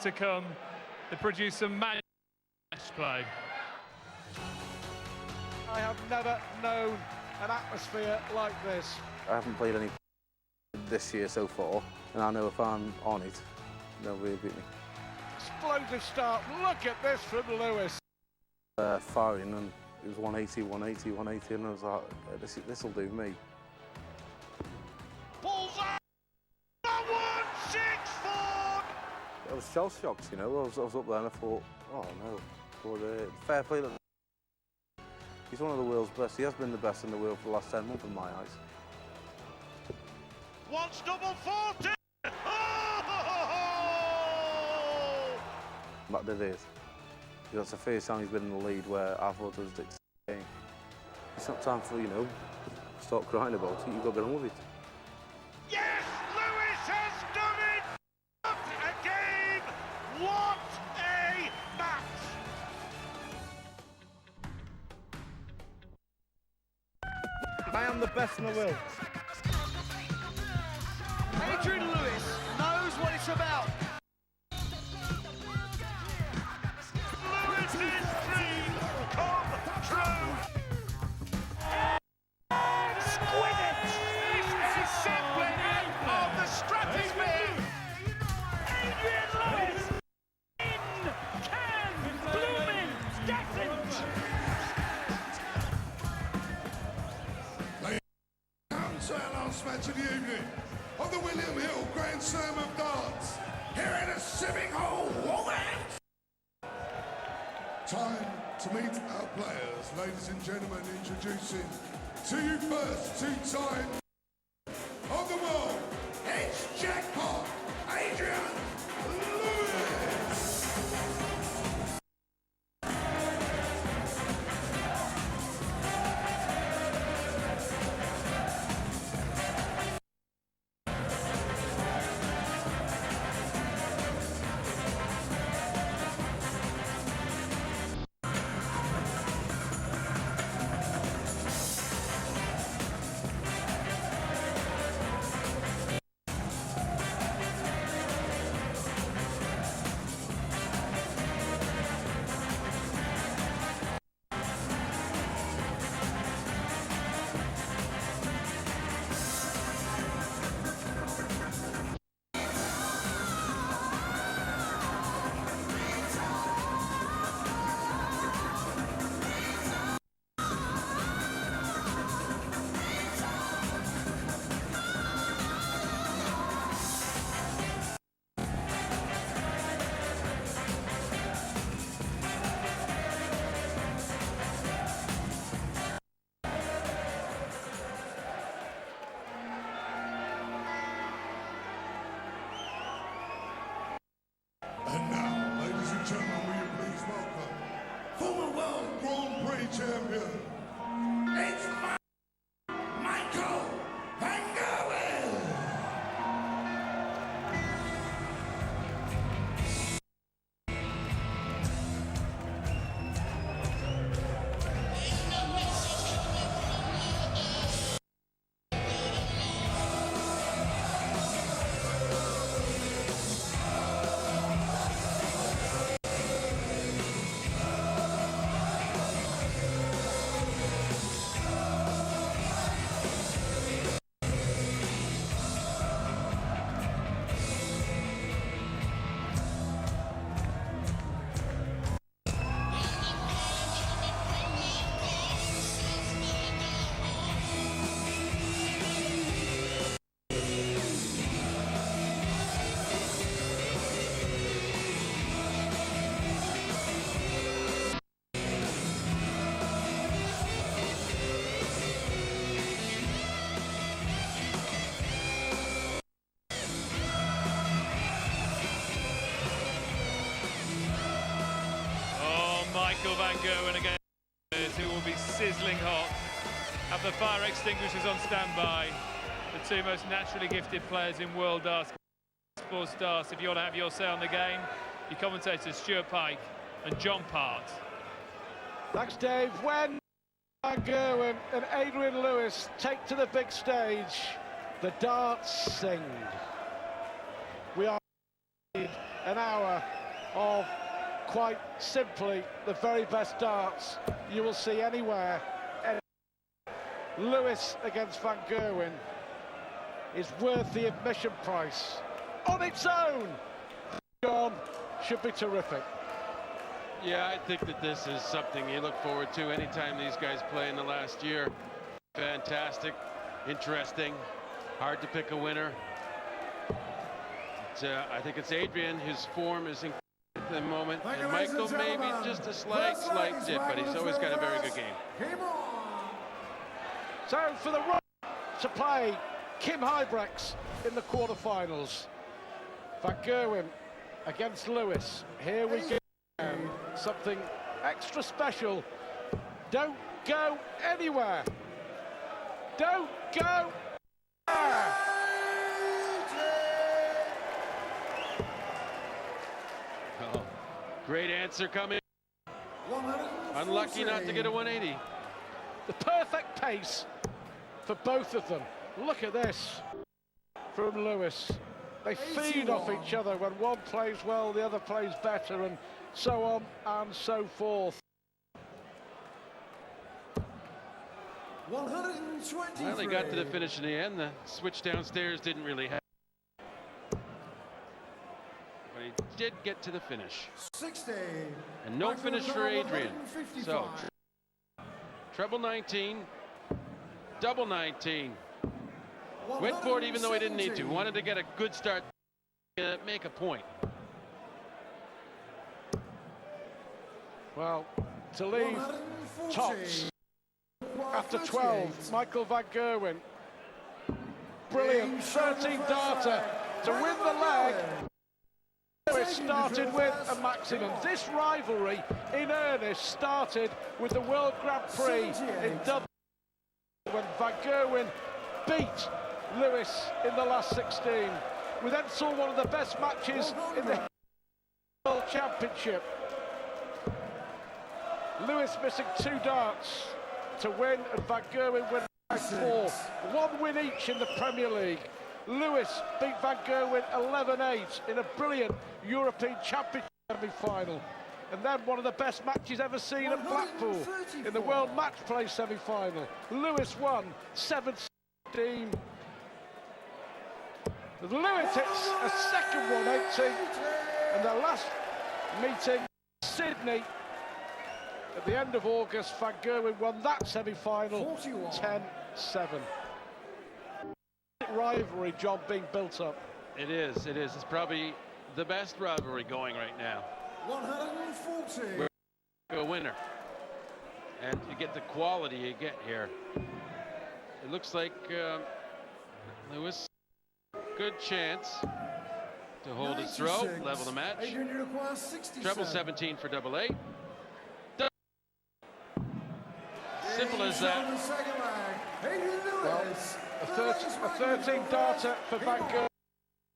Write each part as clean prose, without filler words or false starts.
to come. They produce some match play. I have never known an atmosphere like this. I haven't played any this year so far, and I know if I'm on it, they'll really beat me. Explosive start. Look at this from Lewis. Firing, and it was 180, 180, 180, and I was like, this will do me. Bullseye! 164! I was shell-shocked, you know. I was up there and I thought, oh no. But fair play. He's one of the world's best. He has been the best in the world for the last 10 months in my eyes. Once double 40! Oh! That did it. That's the first time he's been in the lead where I thought it was a game. It's not time for, you know, start crying about it. You've got to get on with it. Yes! Lewis has done it! What a game! What a match! I am the best in the world. Adrian Lewis knows what it's about. Lewis's dream come true. Exquisite! This is simply out of the stratosphere. Adrian Lewis in can blooming descent. To our last match of the evening of the William Hill Grand Slam of Darts here in a swimming hole. Time to meet our players. Ladies and gentlemen, introducing to you first, two-time of the world, it's Jackpot, Adrian Lewis. And now, ladies and gentlemen, will you please welcome former World Grand Prix champion, it's Michael Van Gerwen. Michael Van Gerwen again, who will be sizzling hot. Have the fire extinguishers on standby. The two most naturally gifted players in world darts. Sports Darts, if you want to have your say on the game, your commentators Stuart Pike and John Part. Thanks, Dave. When Van Gerwen and Adrian Lewis take to the big stage, the darts sing. We are an hour of quite simply the very best darts you will see anywhere. Lewis against Van Gerwen is worth the admission price on its own. John, should be terrific. Yeah, I think that this is something you look forward to anytime these guys play in the last year. Fantastic, interesting, hard to pick a winner. I think it's Adrian, his form is in the moment, and Michael maybe just a slight dip, but he's always got a very good game. So for the run to play Kim Huybrechts in the quarterfinals. Van Gerwen against Lewis. Here we go. Something extra special. Don't go anywhere. Don't go anywhere. Oh, great answer coming. Unlucky not to get a 180. The perfect pace for both of them. Look at this from Lewis. They feed off each other. When one plays well, the other plays better, and so on and so forth. 123. Well, they got to the finish in the end. The switch downstairs didn't really happen. But he did get to the finish. 60. And no finish for Adrian. So, treble 19, double 19. Went for it even though he didn't need to. Wanted to get a good start, make a point. Well, to leave tops after 12, Michael Van Gerwen. Brilliant 13-darter to win the leg. Lewis started with a maximum. This rivalry in earnest started with the World Grand Prix in Dublin when Van Gerwen beat Lewis in the last 16. We then saw one of the best matches in the World Championship. Lewis missing 2 darts to win, and Van Gerwen win 4. 1 win each in the Premier League. Lewis beat Van Gerwen 11-8 in a brilliant European Championship semi-final. And then one of the best matches ever seen at Blackpool in the World Match Play semi-final. Lewis won 7-16. Lewis hits a second 180, and their last meeting, Sydney, at the end of August. Van Gerwen won that semi-final 10-7. Rivalry, John, being built up. It is. It's probably the best rivalry going right now. 140. We're a winner. And you get the quality you get here. It looks like Lewis, good chance to hold his throw, level the match. Treble 17 for double A. Simple as that. Well, a 13-darter for Van Gerwen,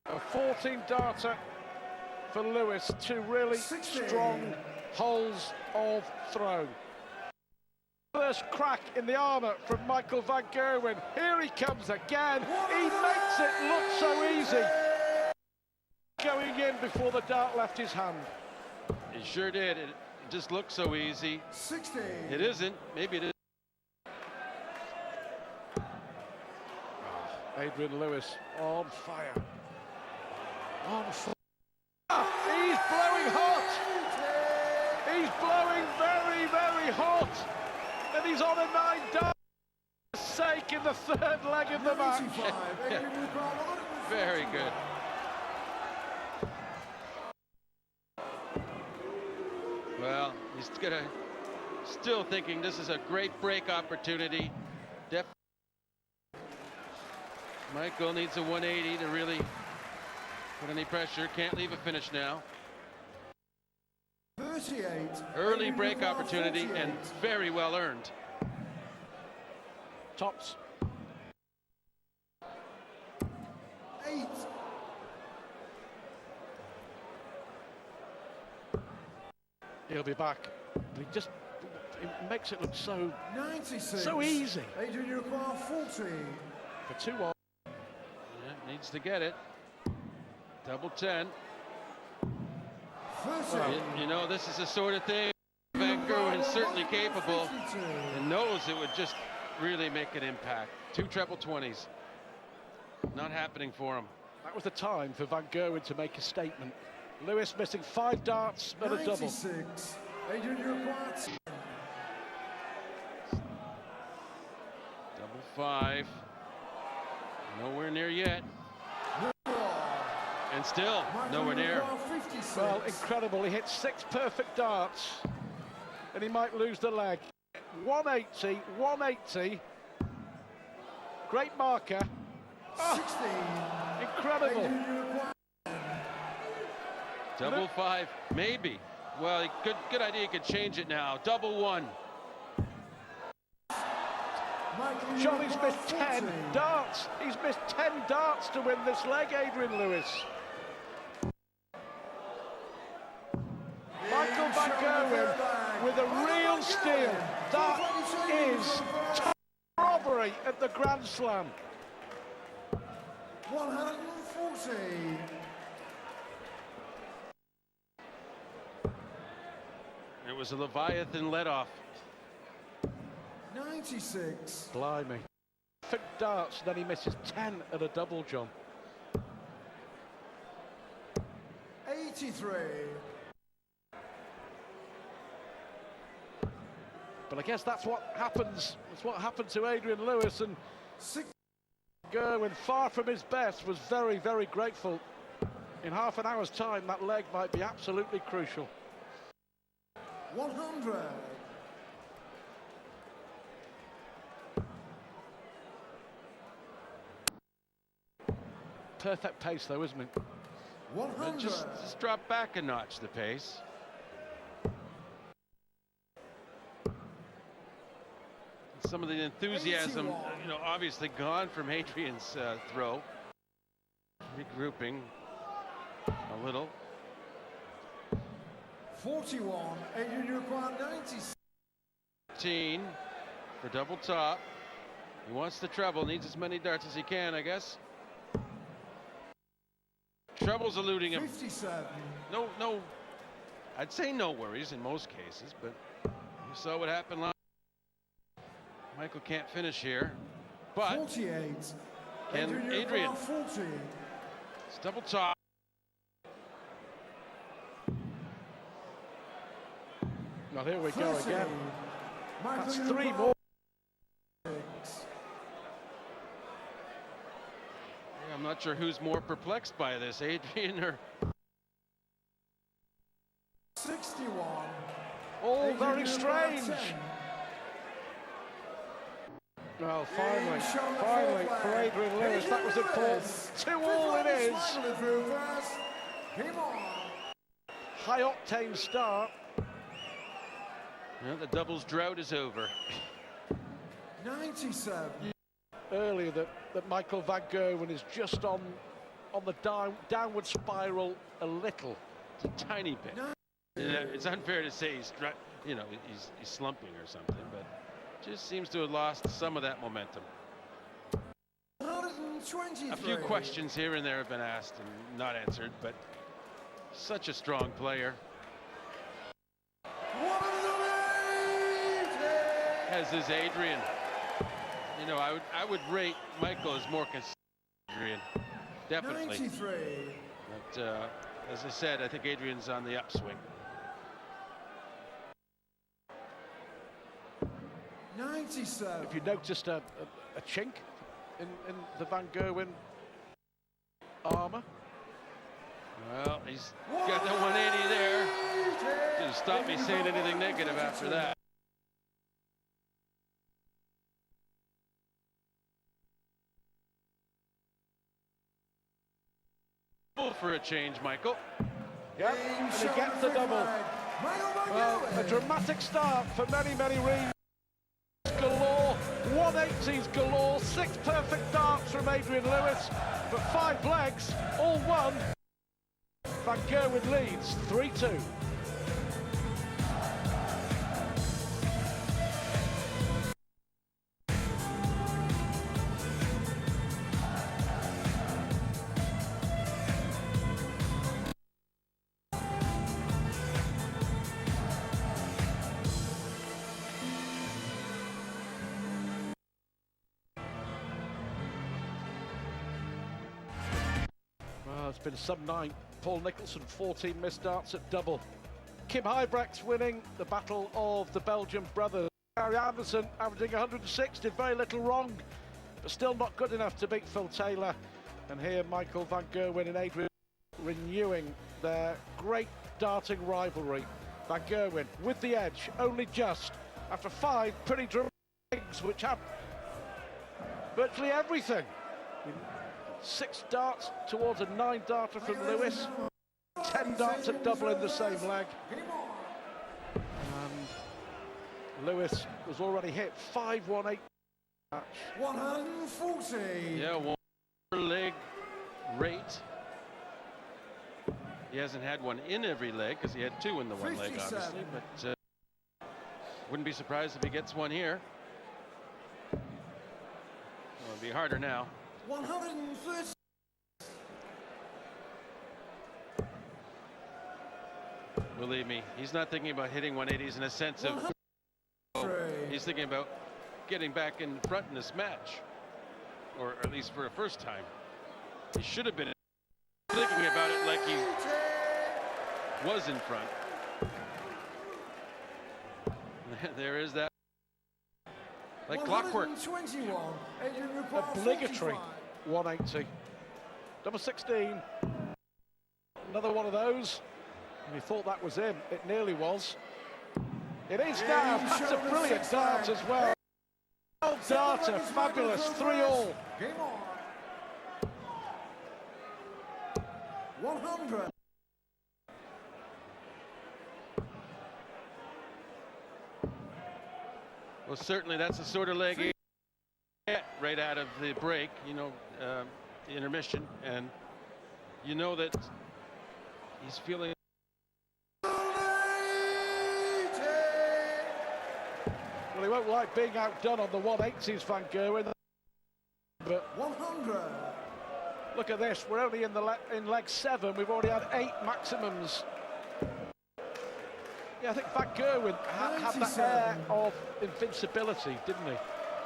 a 14-darter for Lewis. 2 really strong holes of throw. First crack in the armour from Michael Van Gerwen. Here he comes again. He makes it look so easy. Going in before the dart left his hand. It sure did. It just looked so easy. 60. It isn't. Maybe it is. Adrian Lewis on fire. On fire. He's blowing hot. He's blowing very, very hot. And he's on a 9-dart for sake in the 3rd leg of the match. Very good. Well, he's gonna still thinking this is a great break opportunity. Michael needs a 180 to really put any pressure. Can't leave a finish now. 38. Early break opportunity and very well earned. Tops. 8. He'll be back. But it makes it look so 96. so easy. Adrian, you require 40. For 2-1. Yeah, needs to get it. Double 10. You know, this is the sort of thing Van Gerwen is certainly capable and knows it would just really make an impact. 2 treble 20s. Not happening for him. That was the time for Van Gerwen to make a statement. Lewis missing 5 darts and a double. 96. Adrian, you're quiet. Double 5. Nowhere near yet. And still nowhere near. Well, incredible. He hit 6 perfect darts and he might lose the leg. 180, 180. Great marker. Oh, incredible. Double 5, maybe. Well, good idea. He could change it now. Double 1. Johnny's missed 10 darts. He's missed 10 darts to win this leg, Adrian Lewis. Michael Van Gerwen with a real steal. That is robbery at the Grand Slam. 140. It was a Leviathan let-off. 96. Blimey. Perfect darts, then he misses 10 at a double, John. 83. But I guess that's what happens. That's what happened to Adrian Lewis, and Gerwen, far from his best, was very, very grateful. In half an hour's time, that leg might be absolutely crucial. 100. Perfect pace, though, isn't it? 100. Just drop back a notch, the pace. Some of the enthusiasm, you know, obviously gone from Adrian's throw. Regrouping a little. 41. Adrian, you require 96. 15 for double top. He wants the treble, needs as many darts as he can, I guess. Treble's eluding him. 57. No, I'd say no worries in most cases, but you saw what happened last. Michael can't finish here, but 48. can Adrian? 40. It's double top. Well, here we go 30. again. Michael, That's you 3 require more. 6. Yeah, I'm not sure who's more perplexed by this, Adrian or 61. All Adrian, very you strange. require 10. Well, finally for Adrian Lewis, that was important. 2-all it is. High octane start. yeah, the doubles drought is over. 97. Earlier that Michael Van Gerwen is just on the downward spiral a little. It's a tiny bit. You know, it's unfair to say he's slumping or something, but just seems to have lost some of that momentum. 123. A few questions here and there have been asked and not answered, but such a strong player. 180. As is Adrian. You know, I would rate Michael as more consistent than Adrian, definitely. 93. But as I said, I think Adrian's on the upswing. 97. If you noticed a chink in the Van Gerwen armour. Well, he's got the 180 there. Didn't stop me saying anything negative after that. For a change, Michael. Yep, and he gets the double. Well, a dramatic start for many, many reasons. Galore, 180s galore, 6 perfect darts from Adrian Lewis, but 5 legs, all won. Van Gerwen leads 3-2. It's been sub 9. Paul Nicholson, 14 missed darts at double. Kim Huybrechts winning the battle of the Belgian brothers. Gary Anderson averaging 106, did very little wrong, but still not good enough to beat Phil Taylor. And here Michael van Gerwen and Adrian renewing their great darting rivalry. Van Gerwen with the edge, only just, after 5 pretty dramatic legs, which have virtually everything. 6 darts towards a 9 darter from Lewis, 10 darts at double in the same leg. And Lewis was already hit 5-1-8 match. 140. Yeah, 1 per leg rate. He hasn't had one in every leg because he had 2 in the one leg, obviously. But wouldn't be surprised if he gets one here. It'll be harder now. 130. Believe me, he's not thinking about hitting 180s in a sense of. He's thinking about getting back in front in this match, or at least for a first time. He should have been thinking about it like he was in front. There is that. Like clockwork. Obligatory 180. Number 16. Another one of those. And he thought that was him. It nearly was. It is now. That's a brilliant dart as well. Well, darter, fabulous. 3-all. Game on. 100. Well, certainly that's the sort of leg you get right out of the break, you know, the intermission, and you know that he's feeling. Well, he won't like being outdone on the 180s, Van Gerwen. But 100. look at this. We're only in leg 7. We've already had 8 maximums. Yeah, I think Van Gerwen had that air of invincibility, didn't he,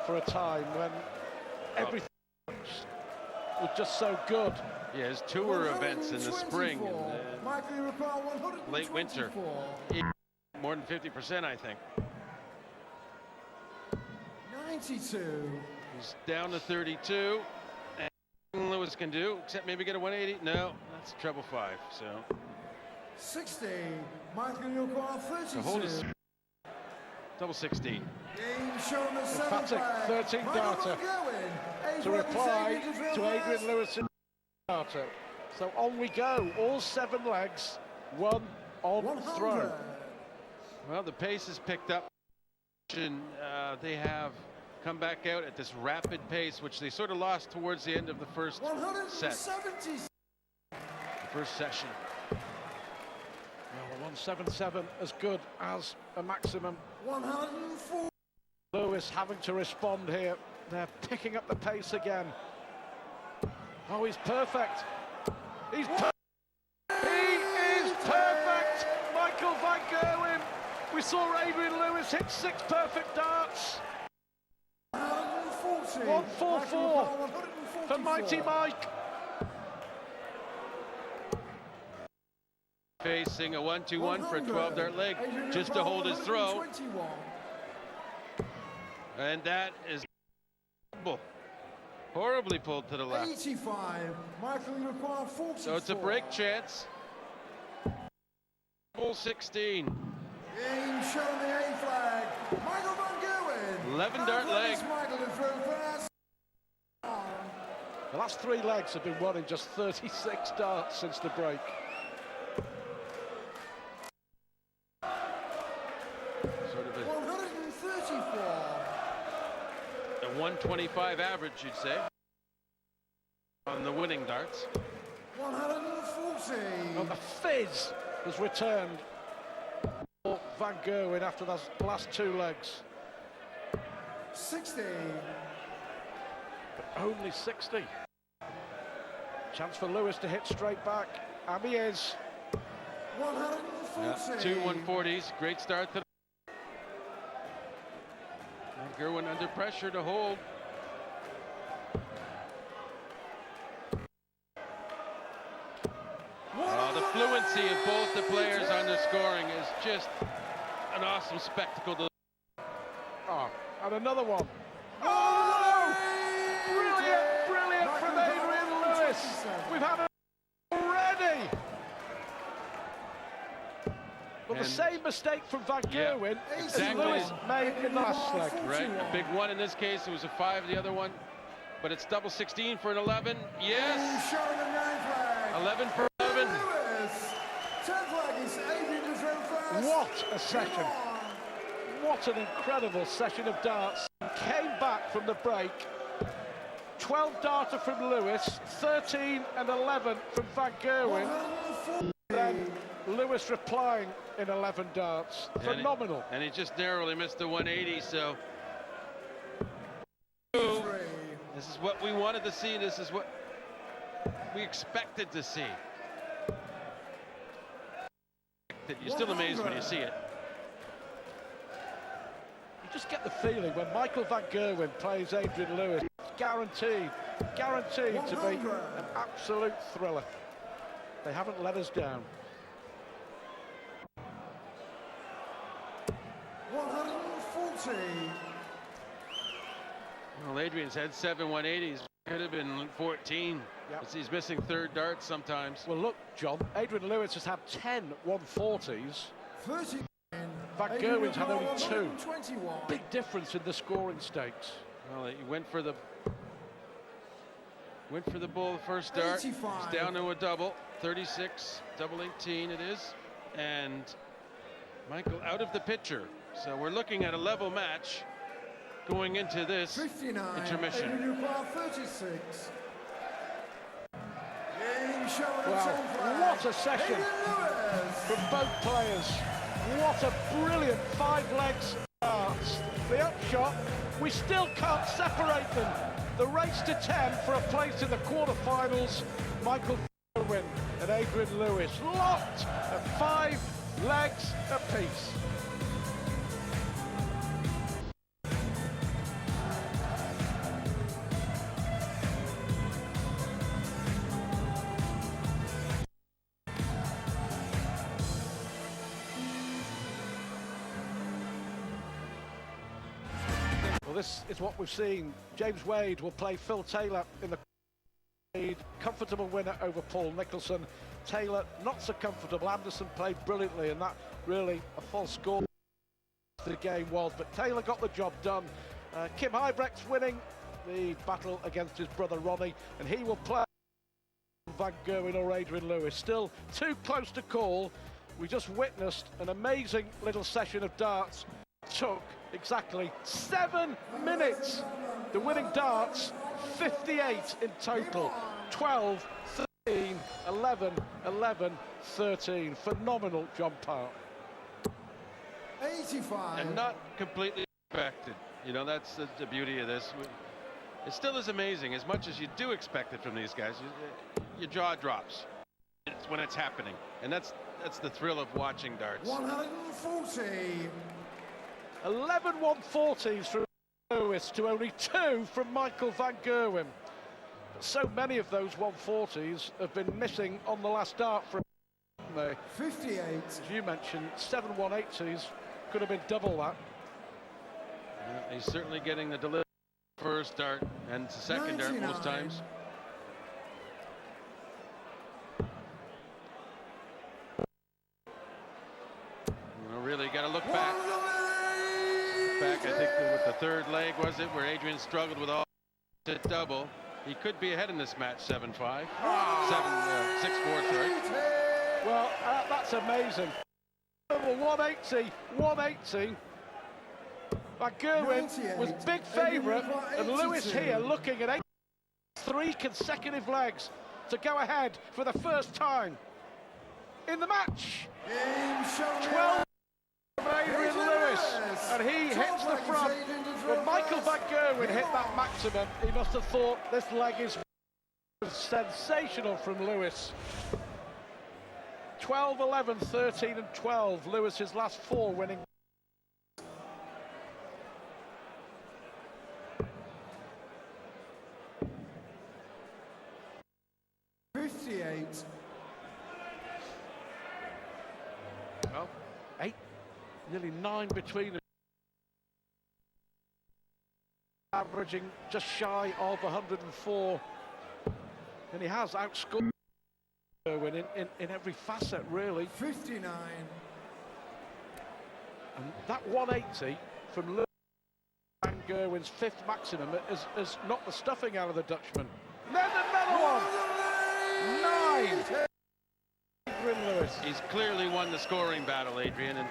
for a time when everything was just so good. Yeah, his tour events in the spring and late winter, more than 50%, I think. 92. He's down to 32. And Lewis can do, except maybe get a 180. No, that's treble 5. So 60. Michael, you'll go on 32. to hold his double 16. Game shown the Emphatic 13 darter to reply to Adrian Lewis' darter. So on we go, all 7 legs, 1 on throw. Well, the pace is picked up. And they have come back out at this rapid pace, which they sort of lost towards the end of the first set. The first session. Well, 177 as good as a maximum. 104. Lewis having to respond here. They're picking up the pace again. Oh, he's perfect. He's perfect. He is perfect. Michael van Gerwen. We saw Adrian Lewis hit 6 perfect darts. 144 for Mighty Mike. Facing a 1-2-1 for a 12-dart leg, just to hold his throw. And that is horribly pulled to the left. 85. Michael, you require 44. So it's a break chance. Full 16. Game showing the A flag. Michael van Gerwen. 11 dart leg. Michael to throw first. The last 3 legs have been won in just 36 darts since the break. Sort of 134. a 125 average, you'd say, on the winning darts. 140. Well, the fizz has returned for Van Gerwen after those last 2 legs. 60. But only 60. Chance for Lewis to hit straight back. And he is. 140. 2 140s, great start to and Gerwen under pressure to hold. consistency of both the players on the scoring is just an awesome spectacle to. Oh, and another one. Oh! Brilliant, brilliant from Adrian Lewis. We've had it already. Well, the same mistake from Van Gerwen exactly. as Lewis made in the last leg. Right, a big one in this case. It was a 5, the other one. But it's double 16 for an 11. Yes! 11 for 11. What a session. What an incredible session of darts. Came back from the break. 12 darter from Lewis, 13 and 11 from Van Gerwen. Then Lewis replying in 11 darts. Phenomenal. And he just narrowly missed the 180, so. This is what we wanted to see. This is what we expected to see. You're still amazed when you see it. You just get the feeling when Michael Van Gerwen plays Adrian Lewis, guaranteed to be an absolute thriller. They haven't let us down. 140. Well, Adrian's had 7 180s. Could have been 14. Yep. He's missing third darts sometimes. Well, look, John, Adrian Lewis has had 10 140s. 30. Van Gerwen's had only 2. Big difference in the scoring stakes. Well, he went for the bull the first dart. 85. He's down to a double. 36, double 18 it is. And Michael out of the picture. So we're looking at a level match going into this 59. intermission. 36. Well, what a session from both players. What a brilliant 5 legs darts. The upshot, we still can't separate them. The race to 10 for a place in the quarterfinals. Michael Gerwen and Adrian Lewis locked at 5 legs apiece. Well, this is what we've seen. James Wade will play Phil Taylor in the comfortable winner over Paul Nicholson. Taylor not so comfortable. Anderson played brilliantly, and that really a false score the game was, but Taylor got the job done. Kim Huybrecht's winning the battle against his brother Ronnie, and he will play Van Gerwen or Adrian Lewis. Still too close to call. We just witnessed an amazing little session of darts. Took exactly 7 minutes. The winning darts, 58 in total. 12, 13, 11, 11, 13. Phenomenal, John Park. 85. And not completely expected. You know, that's the beauty of this. It still is amazing. As much as you do expect it from these guys, your jaw drops. It's when it's happening. And that's the thrill of watching darts. 140. 11 140s from Lewis to only 2 from Michael Van Gerwen. But so many of those 140s have been missing on the last dart from 58. As you mentioned, 7 180s could have been double that. Yeah, he's certainly getting the delivery first dart and the second 99. dart most times. Well, really got to look back. I think with the third leg, was it, where Adrian struggled with all to double. He could be ahead in this match, 7-5. 6-4, sorry. Well, that's amazing. 180, 180. Van Gerwen was big favourite, and Lewis here looking at 3 consecutive legs to go ahead for the first time in the match. 12 of Adrian Lewis, and he hits the front. When Michael Van Gerwen hit that maximum, he must have thought this leg is sensational from Lewis. 12, 11, 13 and 12. Lewis's last 4 winning. Well, 8, nearly 9 between them. Averaging just shy of 104. And he has outscored Gerwen in every facet, really. 59. And that 180 from Van Gerwen's 5th maximum has knocked the stuffing out of the Dutchman. Then another one! 9! Adrian Lewis. He's clearly won the scoring battle, Adrian, and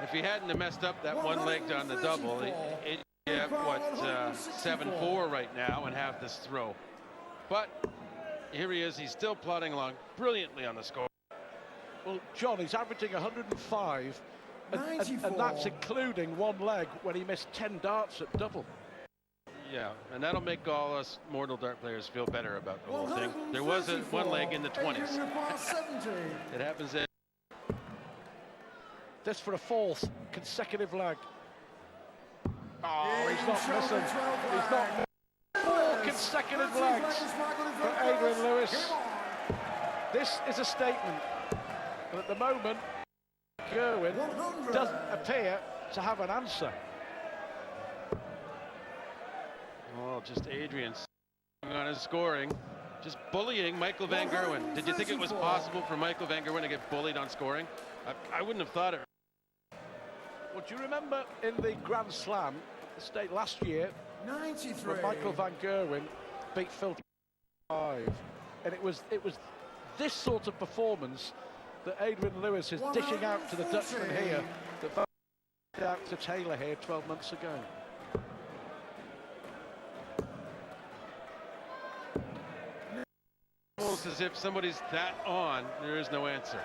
if he hadn't have messed up that one leg on the double, he'd have, what, 7-4 right now and have this throw. But here he is, he's still plodding along brilliantly on the score. Well, John, he's averaging 105, and that's including one leg when he missed 10 darts at double. Yeah, and that'll make all us mortal dart players feel better about the whole thing. There was one leg in the 20s. It happens there. This for a 4th consecutive leg. Oh, he's not missing. He's not missing. 4 consecutive legs for Adrian Lewis. This is a statement. But at the moment, Gerwen doesn't appear to have an answer. Oh, just Adrian on his scoring, just bullying Michael Van Gerwen. Did you think it was possible for Michael Van Gerwen to get bullied on scoring? I wouldn't have thought it. Well, do you remember in the Grand Slam, the state last year, 93. when Michael Van Gerwen beat Phil 5, and it was this sort of performance that Adrian Lewis is dishing out to the Dutchman here, that Van did out to Taylor here 12 months ago. Almost as if somebody's that on, there is no answer.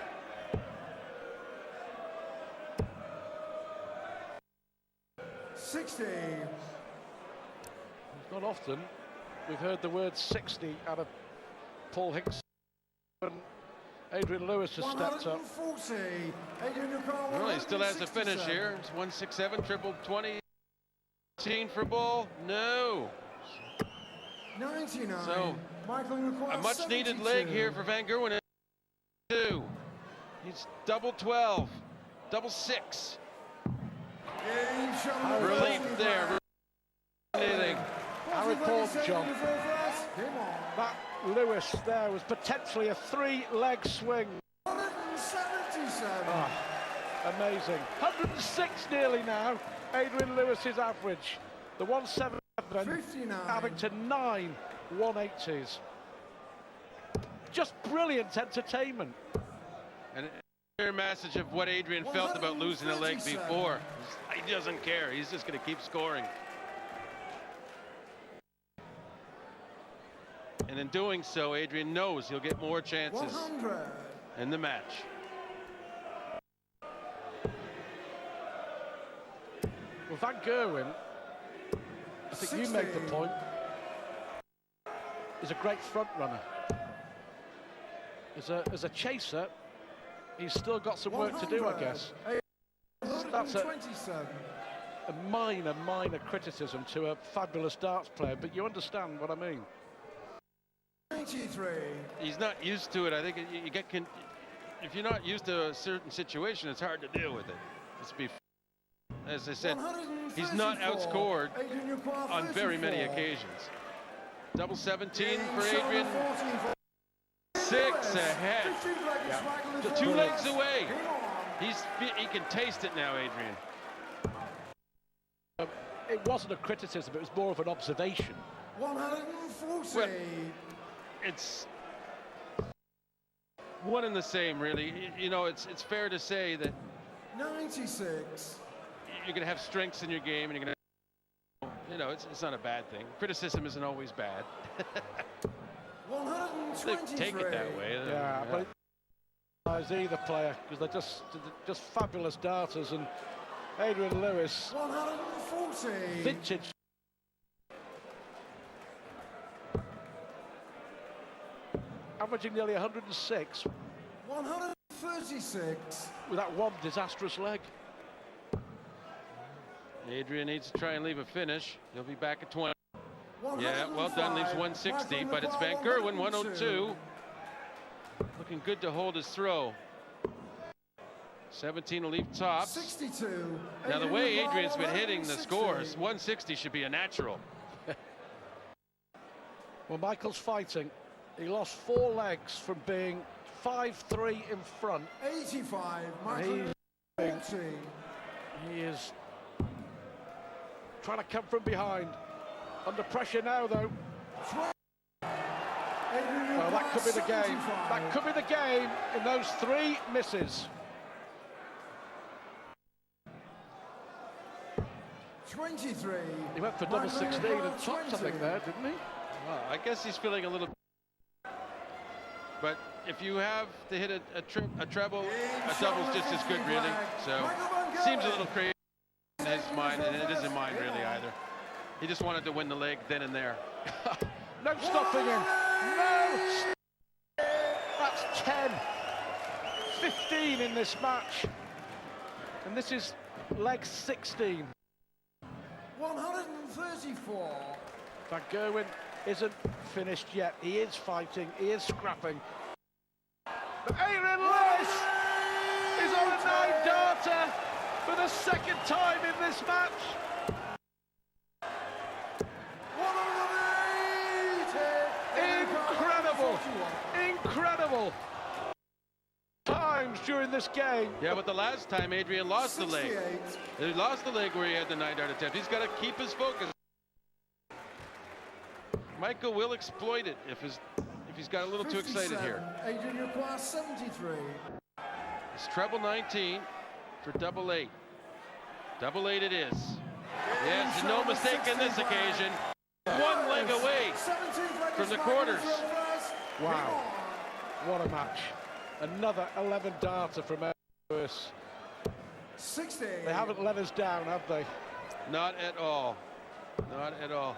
It's not often we've heard the word 60 out of Paul Hicks. Adrian Lewis has stepped up. Well, he still has a finish here. It's 167, triple 20. 18 for ball. No. 99. So a much needed leg here for Van Gerwen. 2. He's double 12, double 6. Relief there. Anything. How important, John. That Lewis there was potentially a 3-leg swing. 177. Oh, amazing. 106 nearly now. Adrian Lewis's average. The 177 adding to 9 180s. Just brilliant entertainment. And a clear message of what Adrian felt about losing a leg before. He doesn't care. He's just going to keep scoring. And in doing so, Adrian knows he'll get more chances 100. in the match. Well, Van Gerwen, I think you made the point, is a great front runner. As a chaser, he's still got some work to do, I guess. That's a minor criticism to a fabulous darts player, but you understand what I mean. 93. He's not used to it. I think you get if you're not used to a certain situation, it's hard to deal with it. Let's be, as I said, he's not outscored on very many occasions. Double 17 for Adrian. 6 ahead. Yeah. 2 legs away. He can taste it now, Adrian. It wasn't a criticism, it was more of an observation. 140. Well, it's one and the same, really. You know, it's fair to say that 96. you're going to have strengths in your game, and you're going to, you know, it's not a bad thing. Criticism isn't always bad. 123. They take it that way. Yeah, but either player, because they're just fabulous darters, and Adrian Lewis, 140. vintage. Averaging nearly 106 136. with that one disastrous leg. Adrian needs to try and leave a finish. He'll be back at 20. Yeah, well done, leaves 160, but it's Van Gerwen, 102. Looking good to hold his throw. 17 will leave tops. 62. Now the way Adrian's been hitting the scores, 160 should be a natural. Well, Michael's fighting. He lost 4 legs from being 5-3 in front. 85. Michael. He is trying to come from behind. Under pressure now, though. Well, that could be the game. That could be the game in those 3 misses. 23. He went for double 16 and tops, I think, there, didn't he? Well, I guess he's feeling a little. But if you have to hit a treble, a double's just as good, really. So seems a little crazy in his mind, and it isn't mine really either. He just wanted to win the leg then and there. No stopping him. No. That's 10. 15 in this match. And this is leg 16. 134. Van Gerwen isn't finished yet. He is fighting. He is scrapping. But Adrian Lewis is on a 9-darter for the 2nd time in this match. 180. Incredible. Incredible. Times during this game. Yeah, but the last time Adrian lost the leg. 68. He lost the leg where he had the 9-dart attempt. He's got to keep his focus. Michael will exploit it if he's got a little too excited here. Adrian requires 73. It's treble 19 for double 8. Double 8 it is. Yes, no mistake in this occasion. 1 leg away from the quarters. Wow. What a match. Another 11-darter from Lewis. 60. They haven't let us down, have they? Not at all. Not at all.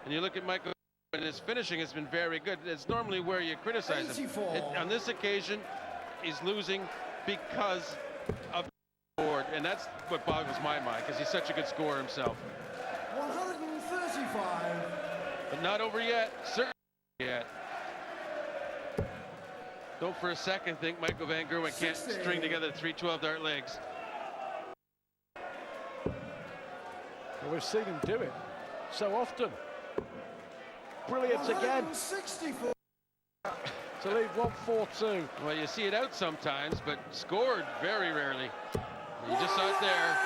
And you look at Michael, and his finishing has been very good. It's normally where you criticize him. 84. On this occasion, he's losing because of the board, and that's what boggles my mind, because he's such a good scorer himself. 135. But not over yet. Certainly yet. Don't for a second think Michael Van Gerwen can't 60. string together 3 12-dart legs. Well, we've seen him do it so often. Brilliant again 164. to leave 1-4-2. Well, you see it out sometimes, but scored very rarely. You just saw it there.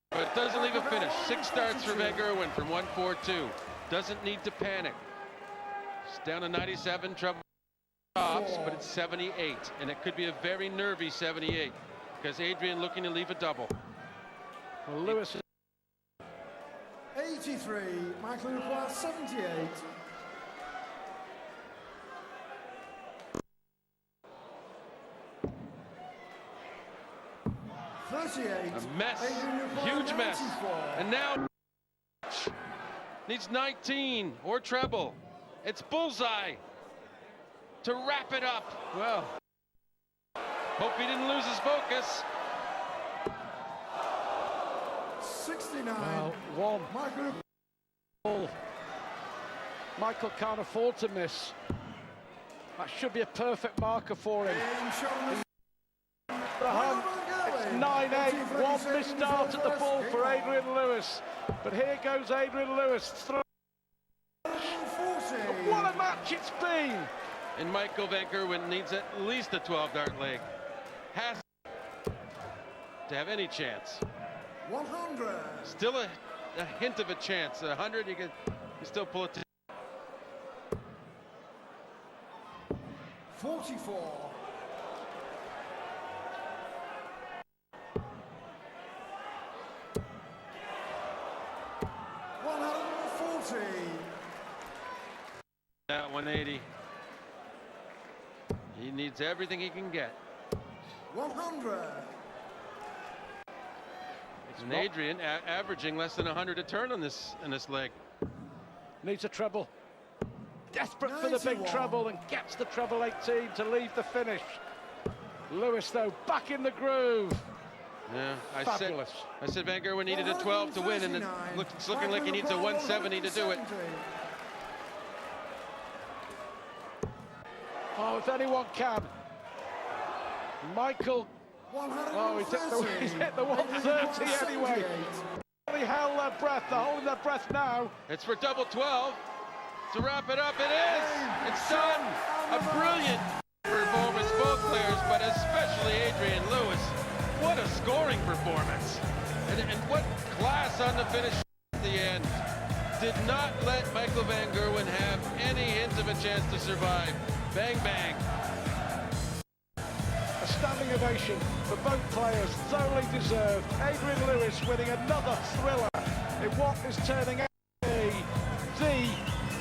But it doesn't leave a finish. 6 starts for Van Gerwen from 1-4-2. Doesn't need to panic. It's down to 97, trouble tops, but it's 78. And it could be a very nervy 78, because Adrian looking to leave a double. Well, Lewis 83. Michael requires 78. A mess, huge mess. And now needs 19 or treble. It's bullseye to wrap it up. Well, hope he didn't lose his focus. 69. well, Michael. one. Michael can't afford to miss. That should be a perfect marker for him. The hunt. It's 9-8. 1 missed start at the ball for Adrian Lewis. But here goes Adrian Lewis through. What a match it's been. And Michael Van Gerwen needs at least a 12-dart leg. Has to have any chance. 100. Still a hint of a chance. 100, you can still pull it. 44. That 180. He needs everything he can get. 100. And Adrian averaging less than 100 a turn on this leg. Needs a treble. Desperate for the big 91. treble and gets the treble 18 to leave the finish. Lewis, though, back in the groove. Yeah, I Fabulous. said Van Gerwen needed a 12 to win, and it's looking like he needs a 170 to do it. Oh, if anyone can. Michael Oh, he's hit the 130 anyway. They held their breath, they're holding their breath now. It's for double 12. To wrap it up, it is. It's done. A brilliant performance, both players, but especially Adrian Lewis. What a scoring performance. And what class on the finish at the end. Did not let Michael van Gerwen have any hint of a chance to survive. Bang, bang. A standing ovation for both players, thoroughly deserved. Adrian Lewis winning another thriller in what is turning out to be the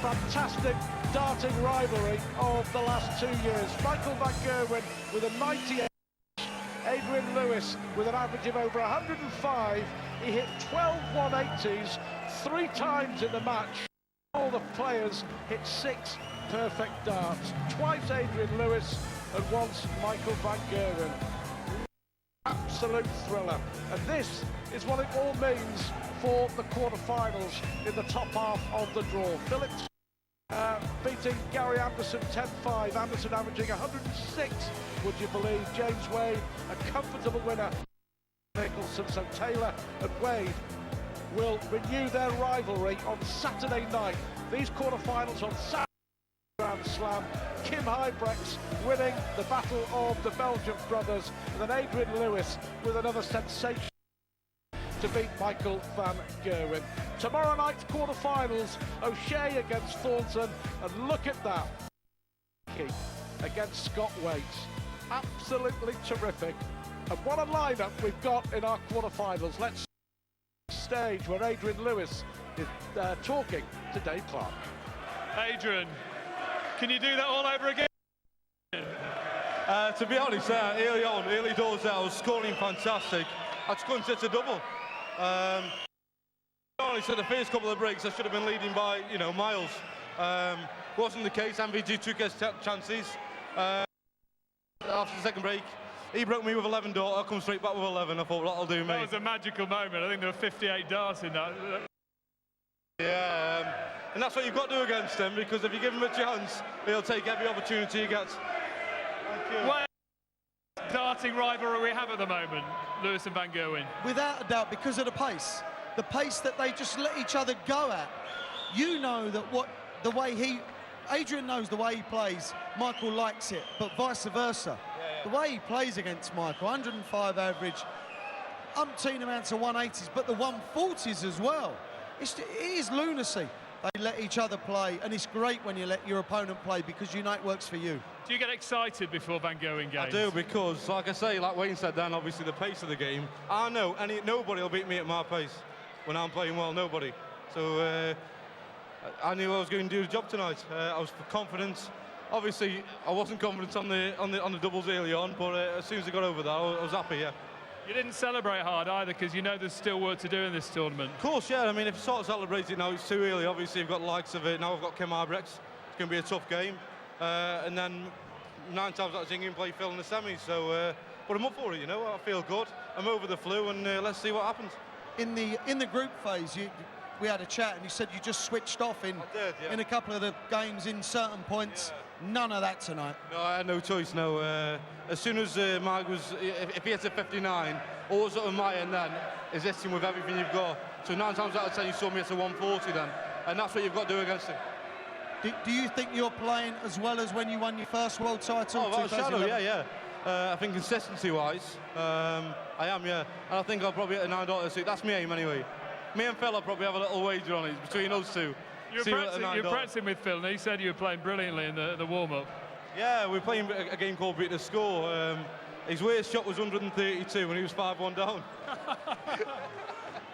fantastic darting rivalry of the last 2 years. Michael van Gerwen with a 98, Adrian Lewis with an average of over 105. He hit 12 180s 3 times in the match. All the players hit 6 perfect darts. Twice Adrian Lewis and once Michael van Gerwen. Absolute thriller. And this is what it all means for the quarterfinals in the top half of the draw. Phillips beating Gary Anderson 10-5. Anderson averaging 106, would you believe? James Wade, a comfortable winner. Nicholson, so Taylor and Wade will renew their rivalry on Saturday night. These quarterfinals on Saturday. Grand Slam. Kim Huybrechts winning the battle of the Belgian brothers, and then Adrian Lewis with another sensation to beat Michael van Gerwen. Tomorrow night's quarterfinals, O'Shea against Thornton, and look at that, against Scott Waits. Absolutely terrific. And what a lineup we've got in our quarterfinals. Let's see the stage where Adrian Lewis is talking to Dave Clark. Adrian, can you do that all over again? To be honest, early doors there, I was scoring fantastic. I just couldn't hit a double. To be honest, at the first couple of breaks, I should have been leading by, miles. Wasn't the case. MVG took his chances. After the second break, he broke me with 11 dart. I come straight back with 11. I thought, that'll do me. That was a magical moment. I think there were 58 darts in that. Yeah, and that's what you've got to do against him, because if you give him a chance, he'll take every opportunity he gets. Thank you. What darting rivalry we have at the moment, Lewis and van Gerwen? Without a doubt, because of the pace that they just let each other go at. You know that Adrian knows the way he plays, Michael likes it, but vice versa. The way he plays against Michael, 105 average, umpteen amounts of 180s, but the 140s as well. It is lunacy. They let each other play, and it's great when you let your opponent play, because you know it works for you. Do you get excited before van Gerwen games? I do, because, like I say, like Wayne said then, obviously the pace of the game. I know nobody will beat me at my pace when I'm playing well, nobody. So I knew I was going to do the job tonight. I was confident. Obviously, I wasn't confident on the doubles early on, but as soon as I got over that, I was happy, yeah. You didn't celebrate hard either, because you know there's still work to do in this tournament. Of course, yeah. I mean, if you sort of celebrate it now, it's too early. Obviously, you've got the likes of it. Now I've got Kim Huybrechts. It's going to be a tough game. And then 9 times out of 10, you can play Phil in the semis. So, but I'm up for it, I feel good. I'm over the flu, and let's see what happens. In the group phase, we had a chat, and you said you just switched off in a couple of the games in certain points. Yeah. None of that tonight. No, I had no choice, no. As soon as Mike was, if he hits a 59, all that's on my end then is hitting with everything you've got. So 9 times out of 10 you saw me hit a 140 then, and that's what you've got to do against him. Do you think you're playing as well as when you won your first world title? Oh, without a shadow, yeah. I think consistency-wise, I am, yeah. And I think I'll probably hit a 9 dart suit. That's my aim anyway. Me and Phil will probably have a little wager on it between us two. You're practicing with Phil, and he said you were playing brilliantly in the warm-up. Yeah, we're playing a game called Beat the Score. His worst shot was 132 when he was 5-1 down.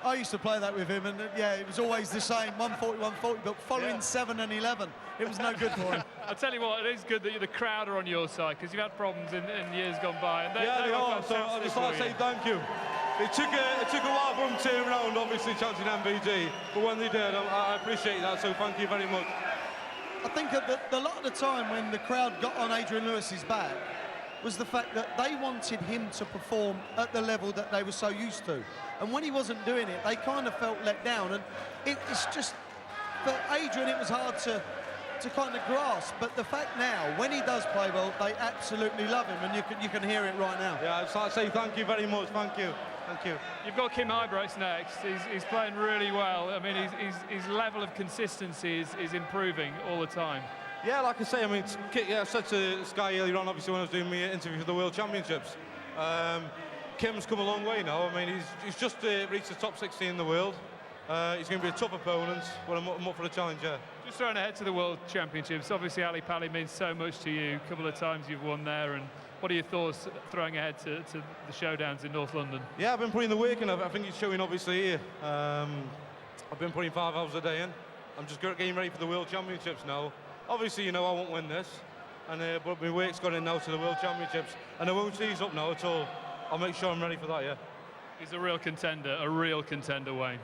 I used to play that with him, and yeah, it was always the same, 140, 140, but following 7 and 11, it was no good for him. I'll tell you what, it is good that the crowd are on your side, because you've had problems in years gone by. And they are, so I just like to say thank you. It took a while for them to turn around, obviously, chanting MVG, but when they did, I appreciate that, so thank you very much. I think that a lot of the time when the crowd got on Adrian Lewis's back was the fact that they wanted him to perform at the level that they were so used to. And when he wasn't doing it, they kind of felt let down. And it's just, for Adrian, it was hard to to kind of grasp. But the fact now, when he does play well, they absolutely love him, and you can hear it right now. Yeah, I'd like to say thank you very much. Thank you. Thank you. You've got Kim Hybrechts next. He's playing really well. I mean, his level of consistency is improving all the time. Yeah, like I say, I mean, I said to Sky earlier on, obviously when I was doing my interview for the World Championships, Kim's come a long way now. I mean, he's just reached the top 16 in the world. He's going to be a tough opponent, but I'm up for the challenge, yeah. Just throwing ahead to the World Championships, obviously Ali Pali means so much to you. A couple of times you've won there, and what are your thoughts throwing ahead to the showdowns in North London? Yeah, I've been putting the work in. I think it's showing obviously here. I've been putting 5 hours a day in. I'm just getting ready for the World Championships now. Obviously, you know, I won't win this, but my work's gone in now to the World Championships, and I won't ease up now at all. I'll make sure I'm ready for that, yeah. He's a real contender, Wayne.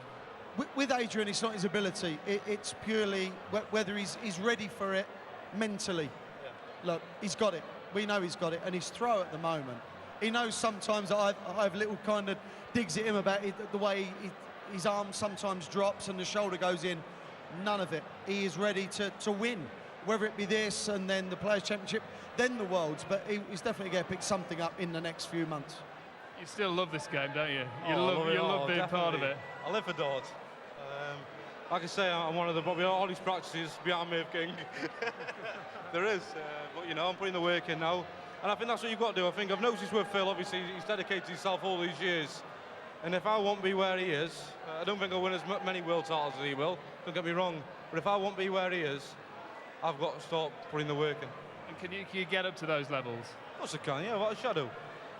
With Adrian, it's not his ability. It's purely whether he's ready for it mentally. Yeah. Look, he's got it. We know he's got it, and his throw at the moment. He knows sometimes that I have little kind of digs at him about the way his arm sometimes drops and the shoulder goes in. None of it. He is ready to win, whether it be this and then the Players' Championship, then the Worlds. But he's definitely going to pick something up in the next few months. You still love this game, don't you? You love being part of it. I live for darts. Like I say, I'm one of the probably hardest practices behind Merv King. There is, but you know, I'm putting the work in now, and I think that's what you've got to do. I think I've noticed with Phil, obviously, he's dedicated himself all these years, and if I won't be where he is, I don't think I'll win as many world titles as he will, don't get me wrong, but if I won't be where he is, I've got to start putting the work in. And can you get up to those levels? Of course I can, yeah, what a shadow.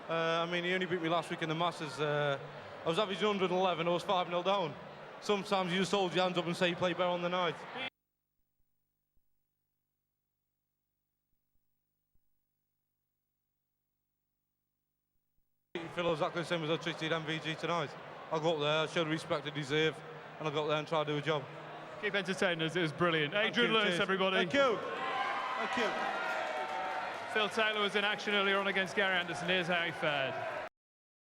I mean, he only beat me last week in the Masters. I was averaging 111, I was 5-0 down. Sometimes you just hold your hands up and say you play better on the night. I feel exactly the same as I treated MVG tonight. I'll go up there, show the respect I deserve, and I'll go up there and try to do a job. Keep entertaining us, it was brilliant. Adrian Lewis, everybody. Thank you. Thank you. Phil Taylor was in action earlier on against Gary Anderson. Here's how he fared.